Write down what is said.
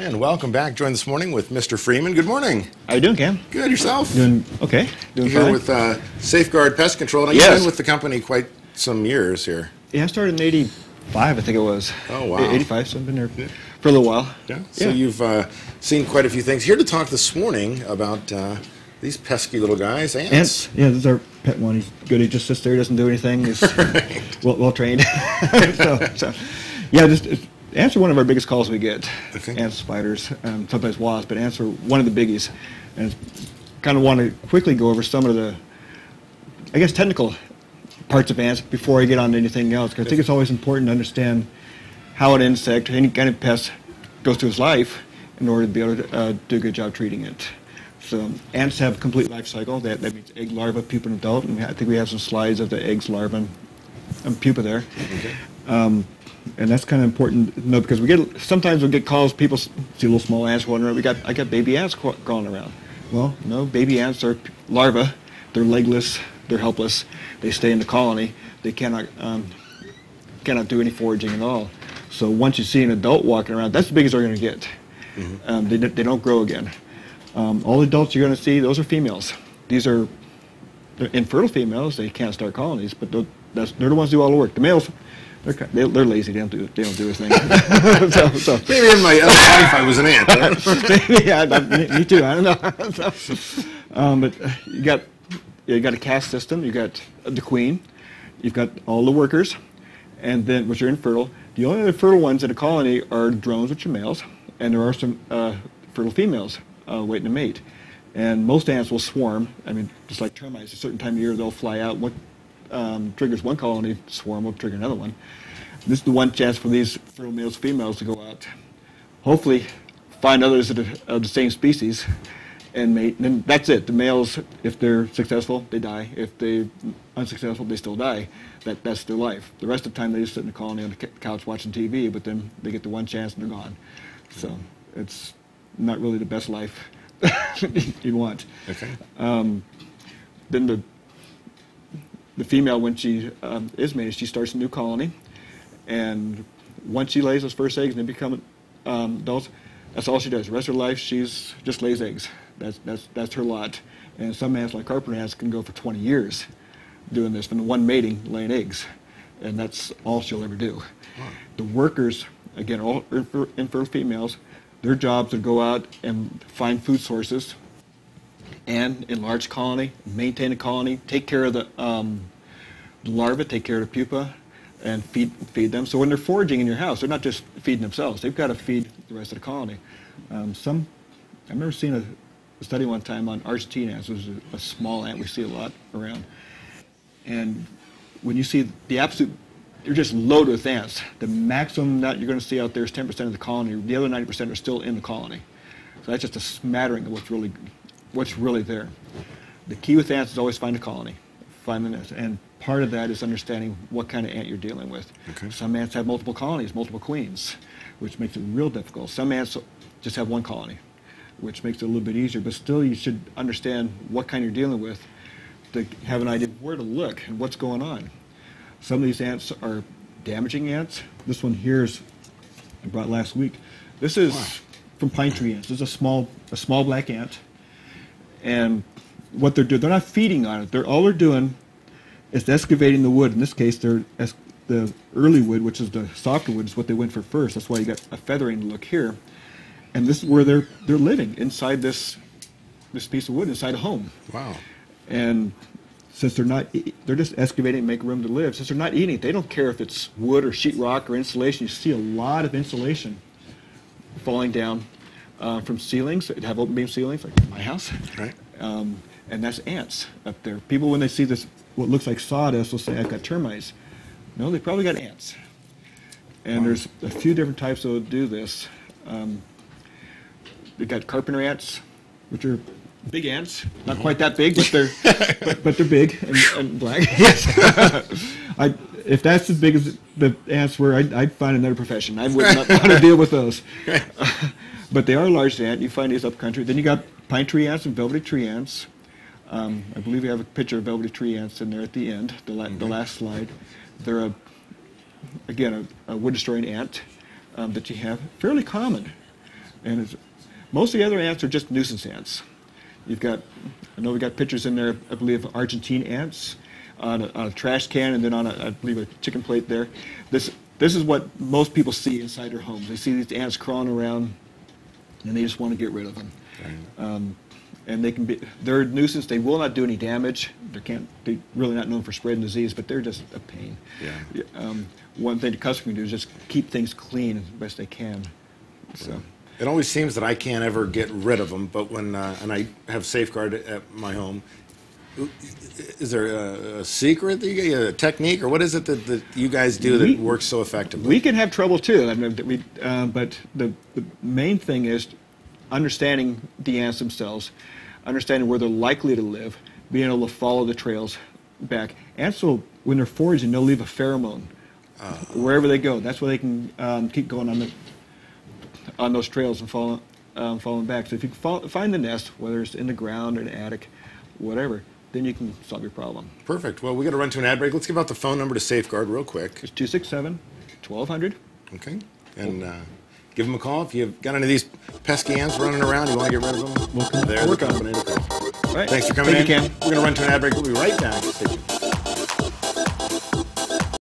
And welcome back. Joined this morning with Mr. Freeman. Good morning. How you doing, Cam? Good. Yourself? Doing okay. Doing You're fine. here with Safeguard Pest Control. And Yes. You've been with the company quite some years here. Yeah, I started in '85, I think it was. Oh, wow. '85, so I've been there for a little while. Yeah. So you've seen quite a few things. Here to talk this morning about these pesky little guys, ants. Yeah, this is our pet one. He's good. He just sits there, doesn't do anything. He's well trained. Yeah, just ants are one of our biggest calls we get. Okay. Ants, spiders, sometimes wasps, but ants are one of the biggies. And kind of want to quickly go over some of the, I guess, technical parts of ants before I get on to anything else, because I think it's always important to understand how an insect, any kind of pest, goes through its life in order to be able to do a good job treating it. So ants have a complete life cycle. That means egg, larva, pupa, and adult. And I think we have some slides of the eggs, larva, and pupa there. Okay. And that's kind of important to know, because sometimes we get calls, people see little small ants wandering around. I got baby ants crawling around. Well, no, baby ants are larvae. They're legless. They're helpless. They stay in the colony. They cannot do any foraging at all. So once you see an adult walking around, that's the biggest they're going to get. Mm-hmm. They don't grow again. All the adults you're going to see, those are females. They're infertile females. They can't start colonies, but they're the ones who do all the work. The males, they're lazy. They don't do a thing. so Maybe in my other life I was an ant. Right? Yeah, me too. I don't know. But you got a caste system. You got the queen. You've got all the workers, and then which are infertile. The only other fertile ones in a colony are drones, which are males, and there are some fertile females waiting to mate. And most ants will swarm. I mean, just like termites, a certain time of year they'll fly out. What triggers one colony swarm will trigger another one. This is the one chance for these fertile males and females to go out, hopefully find others of the same species and mate. And then that's it. The males, if they're successful, they die. If they're unsuccessful, they still die. That's their life. The rest of the time they just sit in the colony on the couch watching TV, but then they get the one chance and they're gone. So it's not really the best life you want. Okay. Then the female, when she is mated, she starts a new colony, and once she lays those first eggs and they become adults, that's all she does. The rest of her life, she's just lays eggs. That's her lot. And some ants, like carpenter ants, can go for 20 years doing this, from the one mating, laying eggs, and that's all she'll ever do. Wow. The workers, again, all infertile females, their jobs are to go out and find food sources and enlarge colony, maintain a colony, take care of the larvae, take care of the pupa, and feed them. So when they're foraging in your house, they're not just feeding themselves. They've got to feed the rest of the colony. I remember seeing a study one time on Argentine ants. It was a small ant we see a lot around. And when you see the absolute, you're just loaded with ants. The maximum that you're going to see out there is 10% of the colony. The other 90% are still in the colony. So that's just a smattering of what's really there. The key with ants is always find a colony, find the nest. And part of that is understanding what kind of ant you're dealing with. Okay. Some ants have multiple colonies, multiple queens, which makes it real difficult. Some ants just have one colony, which makes it a little bit easier. But still, you should understand what kind you're dealing with to have an idea of where to look and what's going on. Some of these ants are damaging ants. This one here I brought last week. This is from pine tree ants. This is a small black ant. And what they're doing, they're not feeding on it. All they're doing is excavating the wood. In this case, the early wood, which is the softer wood, is what they went for first. That's why you got a feathering look here. And this is where they're living, inside this piece of wood, inside a home. Wow. And since they're just excavating to make room to live. Since they're not eating it, they don't care if it's wood or sheetrock or insulation. You see a lot of insulation falling down from ceilings. They have open beam ceilings, like my house. Right. And that's ants up there. People, when they see this, what looks like sawdust, will say, I've got termites. No, they probably got ants. And there's a few different types that will do this. They've got carpenter ants, which are big ants, not quite that big, but they're big and black. Yes. If that's as big as the ants were, I'd find another profession. I would not want to deal with those. But they are large ant. You find these up country. Then you got pine tree ants and velvety tree ants. I believe we have a picture of velvety tree ants in there at the end, the last slide. They're again a wood destroying ant that you have, fairly common. And most of the other ants are just nuisance ants. I know we got pictures in there, I believe, of Argentine ants on a trash can, and then on I believe, a chicken plate there. This is what most people see inside their homes. They see these ants crawling around, and they just want to get rid of them. Right. And they're a nuisance. They will not do any damage. They're really not known for spreading disease, but they're just a pain. Yeah. One thing the customer can do is just keep things clean as best they can. So. It always seems that I can't ever get rid of them, but when and I have Safeguard at my home. Is there a secret, a technique, or what is it that you guys do that works so effectively? We can have trouble too, but the main thing is understanding the ants themselves, understanding where they're likely to live, being able to follow the trails back. Ants will, when they're foraging, they'll leave a pheromone wherever they go. That's where they can keep going on those trails and following back. So if you can find the nest, whether it's in the ground or in the attic, whatever, then you can solve your problem. Perfect. Well, we got to run to an ad break. Let's give out the phone number to Safeguard real quick. It's 267-1200. Okay. And give them a call if you've got any of these pesky ants running around. You want to get rid of them? We'll come They're the work on company to call. All right. Thanks for coming in. Thank you, Cam. We're going to run to an ad break. We'll be right back. Stay tuned.